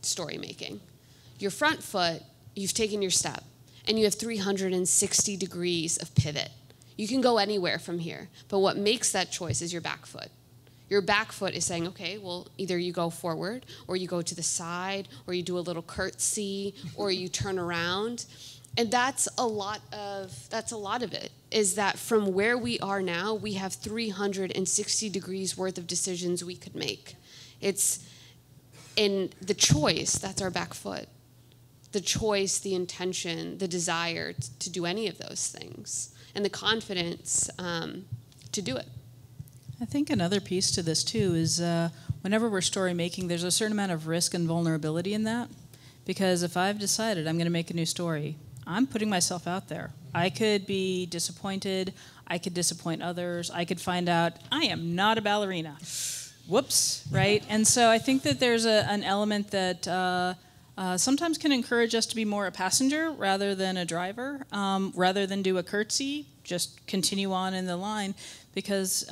[SPEAKER 2] story making. Your front foot, you've taken your step, and you have 360 degrees of pivot. You can go anywhere from here. But what makes that choice is your back foot. Your back foot is saying, okay, well, either you go forward, or you go to the side, or you do a little curtsy, or you turn around. And that's a lot of it, is that from where we are now, we have 360 degrees worth of decisions we could make. It's in the choice, that's our back foot. The choice, the intention, the desire to do any of those things, and the confidence to do it.
[SPEAKER 4] I think another piece to this too is whenever we're story making, there's a certain amount of risk and vulnerability in that, Because if I've decided I'm going to make a new story, I'm putting myself out there. I could be disappointed. I could disappoint others. I could find out I am not a ballerina. Whoops, right? And so I think that there's an element that sometimes can encourage us to be more a passenger rather than a driver, rather than do a curtsy, just continue on in the line, because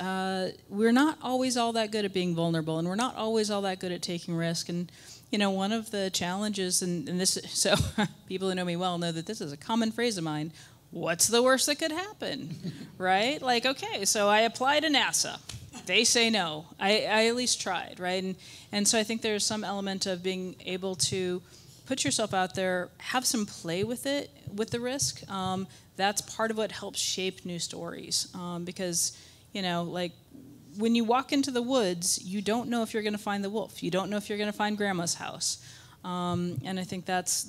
[SPEAKER 4] we're not always all that good at being vulnerable, and we're not always all that good at taking risk. And you know, one of the challenges, and this, so people who know me well know that this is a common phrase of mine, what's the worst that could happen, right? Like, okay, so I apply to NASA. They say no. I at least tried, right? And so I think there's some element of being able to put yourself out there, have some play with it, with the risk. That's part of what helps shape new stories. Because, you know, like when you walk into the woods, you don't know if you're going to find the wolf. You don't know if you're going to find grandma's house. And I think that's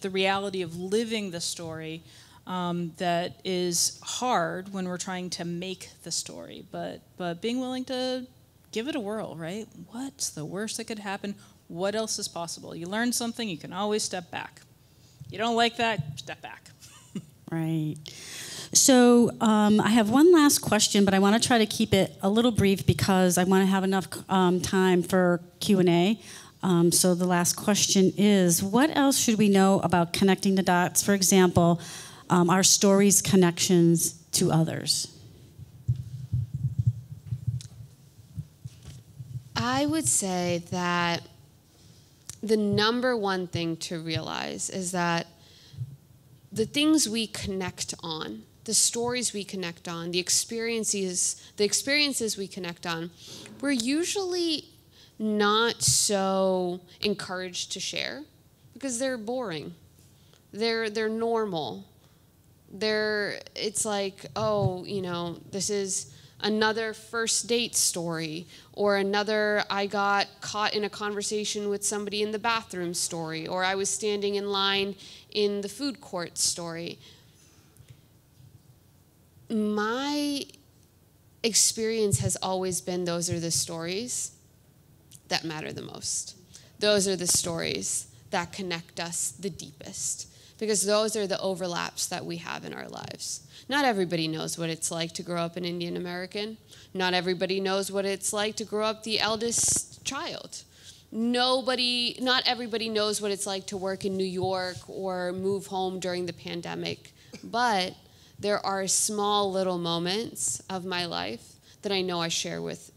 [SPEAKER 4] the reality of living the story. That is hard when we're trying to make the story, but being willing to give it a whirl, right? What's the worst that could happen? What else is possible? You learn something, you can always step back. You don't like that, step back.
[SPEAKER 1] Right. So I have one last question, but I want to try to keep it a little brief because I want to have enough time for Q&A. So the last question is, what else should we know about connecting the dots? For example, our stories' connections to others.
[SPEAKER 2] I would say that the number one thing to realize is that the things we connect on, the stories we connect on, the experiences we connect on, we're usually not so encouraged to share because they're boring. They're normal. It's like, oh, you know, this is another first date story, or another I got caught in a conversation with somebody in the bathroom story, or I was standing in line in the food court story. My experience has always been those are the stories that matter the most. Those are the stories that connect us the deepest. Because those are the overlaps that we have in our lives. Not everybody knows what it's like to grow up an Indian American. Not everybody knows what it's like to grow up the eldest child. Not everybody knows what it's like to work in New York or move home during the pandemic. But there are small little moments of my life that I know I share with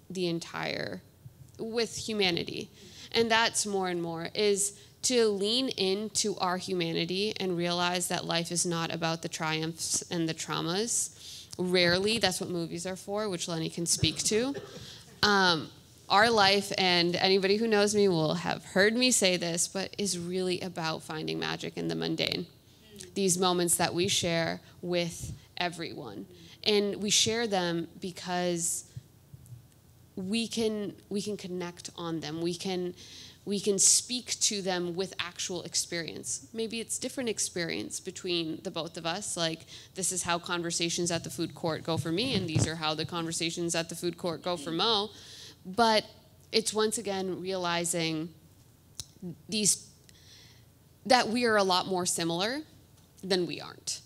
[SPEAKER 2] with humanity. And that's more and more is to lean into our humanity and realize that life is not about the triumphs and the traumas. Rarely, that's what movies are for, which Lenny can speak to. Our life, and anybody who knows me will have heard me say this, but is really about finding magic in the mundane. These moments that we share with everyone. And we share them because we can connect on them. We can speak to them with actual experience. Maybe it's different experience between the both of us, like this is how conversations at the food court go for me, and these are how the conversations at the food court go for Mo. But it's once again realizing that we are a lot more similar than we aren't.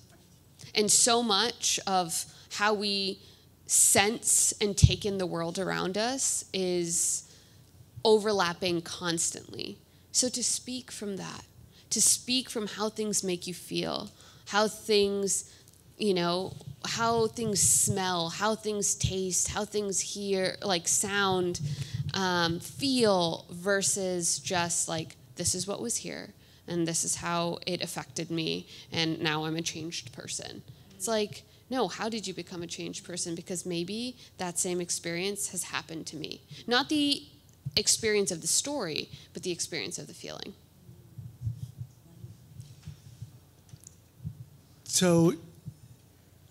[SPEAKER 2] And so much of how we sense and take in the world around us is overlapping constantly. So to speak from that, to speak from how things make you feel, how things, how things smell, how things taste, how things hear, like sound, feel, versus just like, this is what was here, and this is how it affected me, and now I'm a changed person. It's like, no, how did you become a changed person? Because maybe that same experience has happened to me. Not the experience of the story, but the experience of the feeling.
[SPEAKER 3] So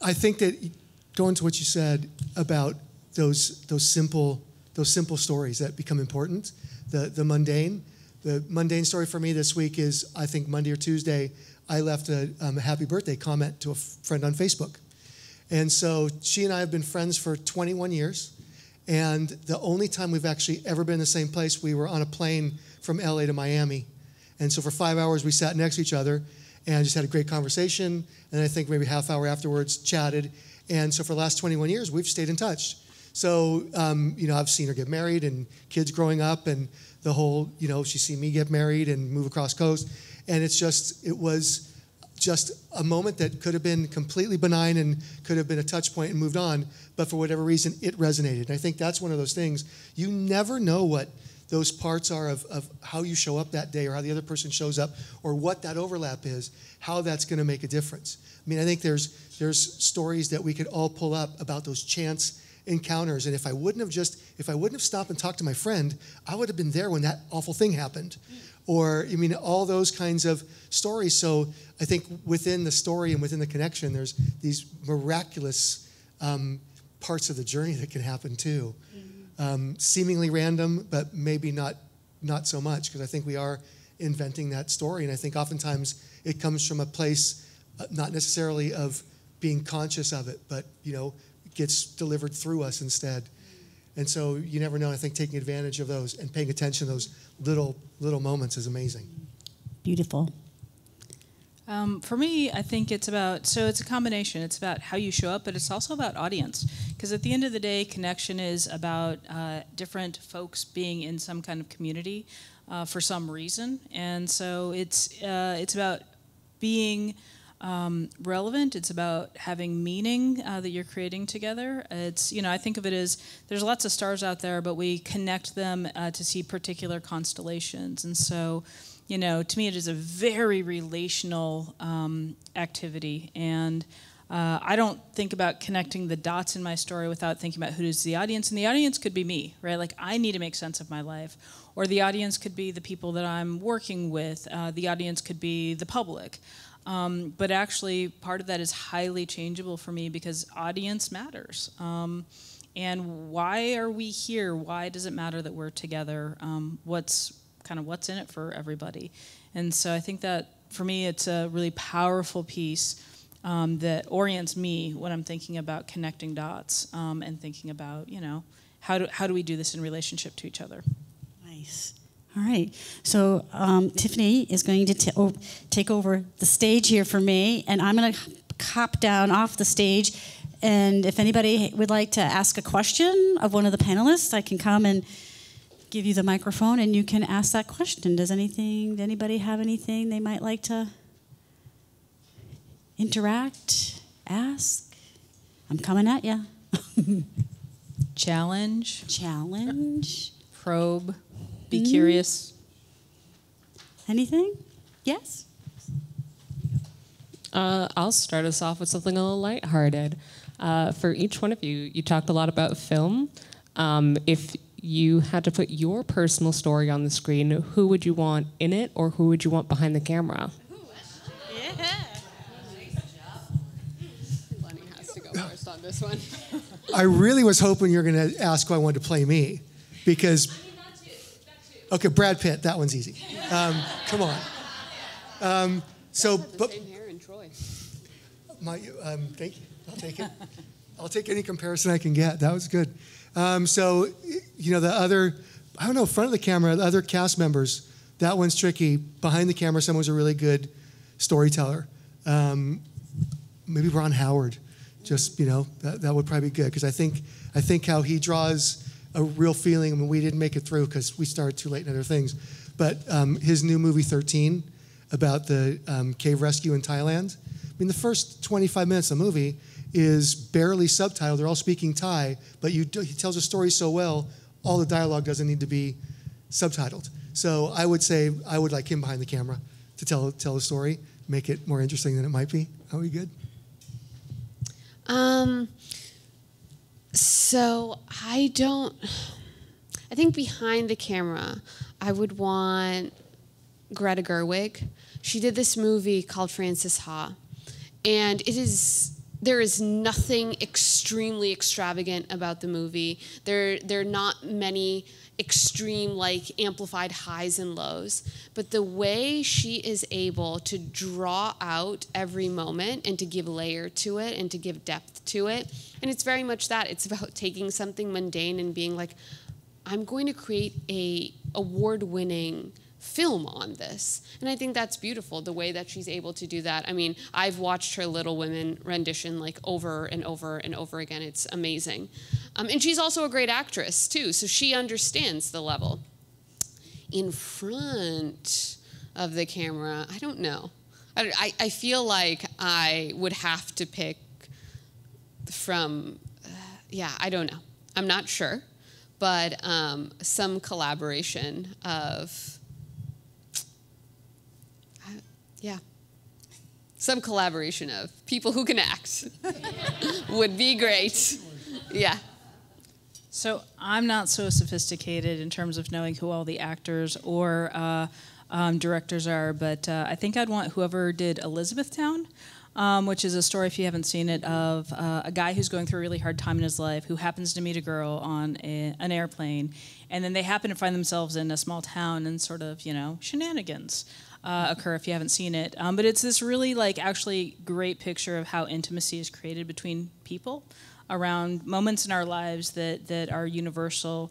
[SPEAKER 3] I think that going to what you said about those simple stories that become important, the mundane story for me this week is, I think Monday or Tuesday, I left a happy birthday comment to a friend on Facebook. And so she and I have been friends for 21 years. And the only time we've actually ever been in the same place, we were on a plane from LA to Miami. And so for 5 hours, we sat next to each other and just had a great conversation. And I think maybe half hour afterwards, chatted. And so for the last 21 years, we've stayed in touch. So, I've seen her get married and kids growing up and the whole, she's seen me get married and move across coast. And it was just a moment that could have been completely benign and could have been a touch point and moved on. But for whatever reason, it resonated. And I think that's one of those things. You never know what those parts are of how you show up that day or how the other person shows up or what that overlap is, how that's going to make a difference. I mean, I think there's stories that we could all pull up about those chance encounters. And if I wouldn't have stopped and talked to my friend, I would have been there when that awful thing happened. Or, all those kinds of stories. So I think within the story and within the connection, there's these miraculous parts of the journey that can happen too. Seemingly random, but maybe not so much, because I think we are inventing that story. And I think oftentimes it comes from a place not necessarily of being conscious of it, but, it gets delivered through us instead. And so you never know. I think taking advantage of those and paying attention to those little moments is amazing.
[SPEAKER 1] Beautiful.
[SPEAKER 4] For me, I think it's a combination. It's about how you show up, but it's also about audience. Because at the end of the day, connection is about different folks being in some kind of community for some reason. And so it's about being relevant. It's about having meaning that you're creating together. It's, I think of it as there's lots of stars out there, but we connect them to see particular constellations. And so, to me, it is a very relational activity. And I don't think about connecting the dots in my story without thinking about who is the audience. And the audience could be me, right? Like, I need to make sense of my life. Or the audience could be the people that I'm working with. The audience could be the public. But actually, part of that is highly changeable for me because audience matters. And why are we here? Why does it matter that we're together? What's in it for everybody? And so I think that, for me, it's a really powerful piece that orients me when I'm thinking about connecting dots and thinking about, how do we do this in relationship to each other?
[SPEAKER 1] Nice. All right. So Tiffany is going to take over the stage here for me, and I'm going to hop down off the stage. And if anybody would like to ask a question of one of the panelists, I can come and give you the microphone, and you can ask that question. Does anybody have anything they might like to interact, ask? I'm coming at you.
[SPEAKER 4] Challenge.
[SPEAKER 1] Probe.
[SPEAKER 4] Be curious.
[SPEAKER 1] Anything? Yes?
[SPEAKER 5] I'll start us off with something a little lighthearted. For each one of you, you talked a lot about film. If you had to put your personal story on the screen, who would you want in it, or who would you want behind the camera?
[SPEAKER 1] Yeah.
[SPEAKER 2] Lenny has to go first on this one.
[SPEAKER 3] I really was hoping you were going to ask who I wanted to play me, because... Okay, Brad Pitt. That one's easy. Come on.
[SPEAKER 2] But same hair in Troy.
[SPEAKER 3] Thank you. I'll take it. I'll take any comparison I can get. That was good. The other, front of the camera, the other cast members, that one's tricky. Behind the camera, someone's a really good storyteller. Maybe Ron Howard. Just, that would probably be good, because I think how he draws a real feeling. I mean, we didn't make it through because we started too late in other things. But his new movie, 13, about the cave rescue in Thailand. I mean, the first 25 minutes of the movie is barely subtitled. They're all speaking Thai, but he tells a story so well, all the dialogue doesn't need to be subtitled. So I would say I would like him behind the camera to tell a story, make it more interesting than it might be. Are we good?
[SPEAKER 2] So I think behind the camera, I would want Greta Gerwig. She did this movie called Frances Ha, and there is nothing extremely extravagant about the movie. There are not many extreme, amplified highs and lows, but the way she is able to draw out every moment and to give layer to it and to give depth to it, and it's very much that. It's about taking something mundane and being like, I'm going to create a award-winning film on this. And I think that's beautiful, the way that she's able to do that. I mean, I've watched her Little Women rendition like over and over and over again. It's amazing. And she's also a great actress too, so she understands the level. In front of the camera, I don't know. I feel like I would have to pick from, I don't know. I'm not sure, but some collaboration of, some collaboration of people who can act would be great. Yeah.
[SPEAKER 4] So I'm not so sophisticated in terms of knowing who all the actors or directors are, but I think I'd want whoever did Elizabethtown, which is a story, if you haven't seen it, of a guy who's going through a really hard time in his life who happens to meet a girl on an airplane, and then they happen to find themselves in a small town, and sort of, shenanigans occur if you haven't seen it. But it's this really, actually great picture of how intimacy is created between people around moments in our lives that are universal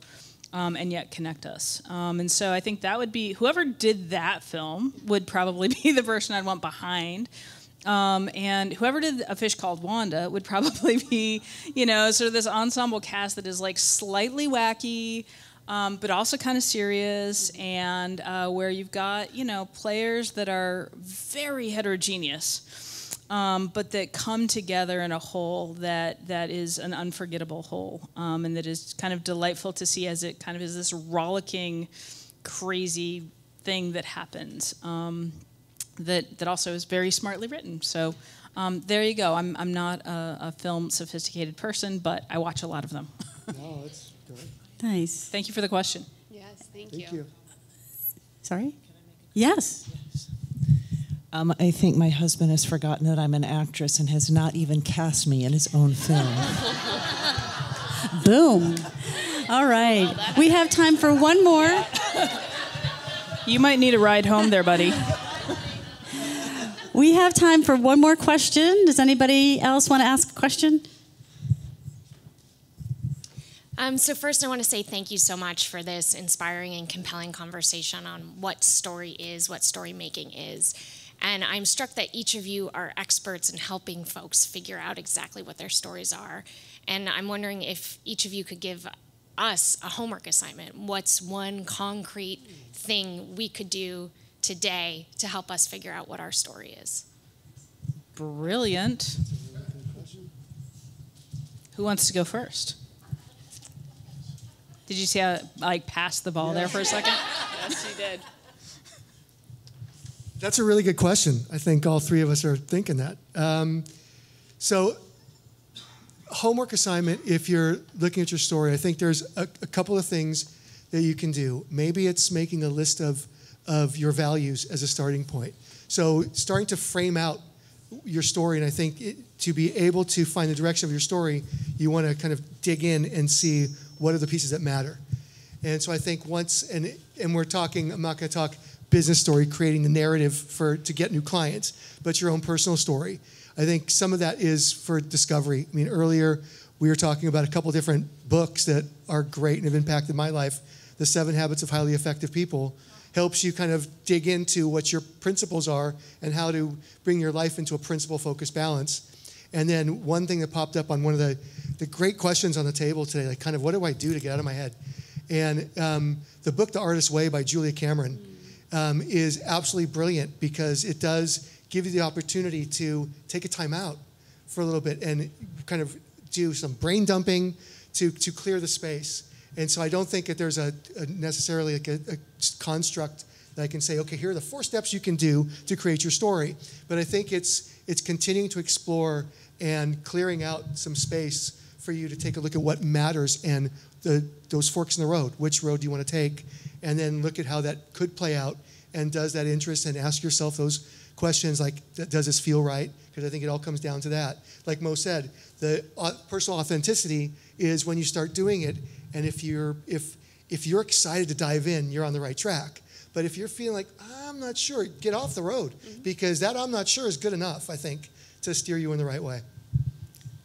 [SPEAKER 4] and yet connect us. And so I think that would be, whoever did that film would probably be the person I'd want behind. And whoever did A Fish Called Wanda would probably be, sort of this ensemble cast that is slightly wacky, but also kind of serious, and where you've got, players that are very heterogeneous, but that come together in a whole that is an unforgettable whole, and that is kind of delightful to see as it kind of is this rollicking, crazy thing that happens, that also is very smartly written. So there you go. I'm not a film sophisticated person, but I watch a lot of them.
[SPEAKER 3] No, that's good.
[SPEAKER 1] Nice.
[SPEAKER 4] Thank you for the question.
[SPEAKER 2] Yes, thank
[SPEAKER 3] Thank
[SPEAKER 2] you.
[SPEAKER 3] you.
[SPEAKER 1] Sorry? Yes.
[SPEAKER 6] I think my husband has forgotten that I'm an actress and has not even cast me in his own film.
[SPEAKER 1] Boom. All right. We have time for one more.
[SPEAKER 4] You might need a ride home there, buddy.
[SPEAKER 1] We have time for one more question. Does anybody else want to ask a question?
[SPEAKER 7] So first I want to say thank you so much for this inspiring and compelling conversation on what story is, what story making is. And I'm struck that each of you are experts in helping folks figure out exactly what their stories are. And I'm wondering if each of you could give us a homework assignment. What's one concrete thing we could do today to help us figure out what our story is?
[SPEAKER 4] Brilliant. Who wants to go first? Did you see how I passed the ball there for a second?
[SPEAKER 2] Yes, you did.
[SPEAKER 3] That's a really good question. I think all three of us are thinking that. So homework assignment, if you're looking at your story, I think there's a couple of things that you can do. Maybe it's making a list of your values as a starting point. So starting to frame out your story, and I think to be able to find the direction of your story, you want to kind of dig in and see what are the pieces that matter. And so I think once, and we're talking, I'm not going to talk business story, creating the narrative to get new clients, but your own personal story. I think some of that is for discovery. I mean, earlier we were talking about a couple different books that are great and have impacted my life. The 7 Habits of Highly Effective People helps you kind of dig into what your principles are and how to bring your life into a principle-focused balance. And then one thing that popped up on one of the great questions on the table today, like kind of what do I do to get out of my head? And the book, The Artist's Way by Julia Cameron, is absolutely brilliant because it does give you the opportunity to take a time out for a little bit and kind of do some brain dumping to clear the space. And so I don't think that there's necessarily a construct that I can say, okay, here are the 4 steps you can do to create your story. But I think it's continuing to explore and clearing out some space for you to take a look at what matters and those forks in the road. Which road do you want to take? And then look at how that could play out. And does that interest, and ask yourself those questions like, does this feel right? Because I think it all comes down to that. Like Mo said, the personal authenticity is when you start doing it, and if you're excited to dive in, you're on the right track. But if you're feeling like, I'm not sure, get off the road, because that I'm not sure is good enough, I think, to steer you in the right way.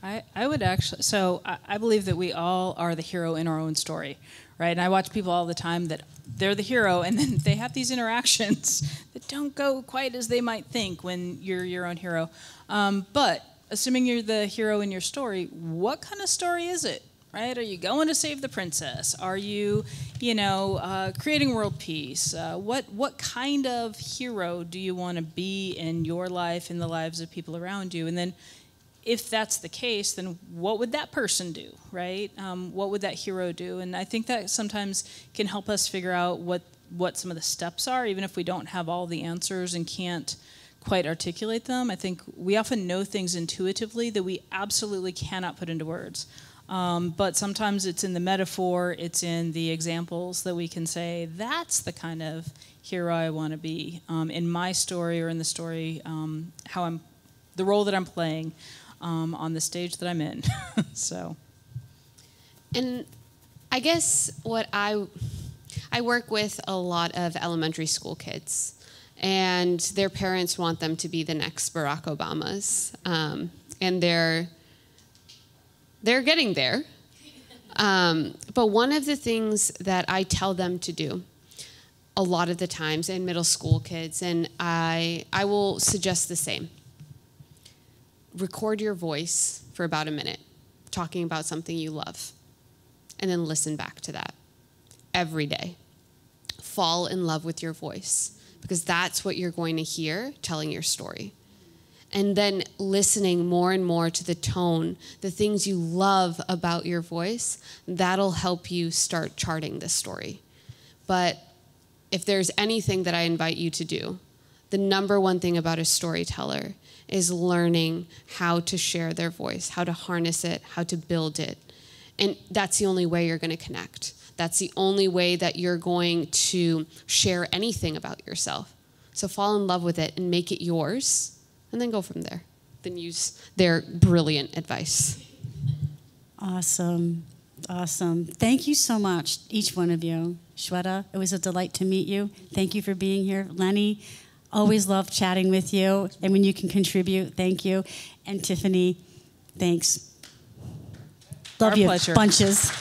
[SPEAKER 4] I would actually, so I believe that we all are the hero in our own story, right? And I watch people all the time that they're the hero, and then they have these interactions that don't go quite as they might think when you're your own hero. But assuming you're the hero in your story, what kind of story is it? Right? Are you going to save the princess? Are you, creating world peace? What kind of hero do you want to be in your life, in the lives of people around you? And then, if that's the case, then what would that person do, right? What would that hero do? And I think that sometimes can help us figure out what some of the steps are, even if we don't have all the answers and can't quite articulate them. I think we often know things intuitively that we absolutely cannot put into words. But sometimes it's in the metaphor, it's in the examples that we can say, that's the kind of hero I want to be in my story or in the story, the role that I'm playing on the stage that I'm in. So.
[SPEAKER 2] And I guess what I work with a lot of elementary school kids, and their parents want them to be the next Barack Obamas, and they're getting there. But one of the things that I tell them to do a lot of the times in middle school kids, and I will suggest the same. Record your voice for about a minute, talking about something you love, and then listen back to that every day. Fall in love with your voice, because that's what you're going to hear telling your story. And then listening more and more to the tone, the things you love about your voice, that'll help you start charting this story. But if there's anything that I invite you to do, the number one thing about a storyteller is learning how to share their voice, how to harness it, how to build it. And that's the only way you're going to connect. That's the only way that you're going to share anything about yourself. So fall in love with it and make it yours. And then go from there. Then use their brilliant advice.
[SPEAKER 1] Awesome. Awesome. Thank you so much, each one of you. Shweta, it was a delight to meet you. Thank you for being here. Lenny, always love chatting with you. And when you can contribute, thank you. And Tiffany, thanks. Love
[SPEAKER 4] Our
[SPEAKER 1] you,
[SPEAKER 4] pleasure.
[SPEAKER 1] bunches.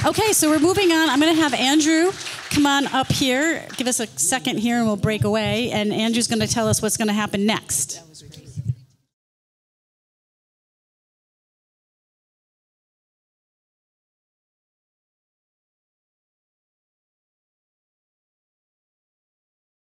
[SPEAKER 1] Okay, so we're moving on. I'm going to have Andrew come on up here. Give us a second here and we'll break away. And Andrew's going to tell us what's going to happen next.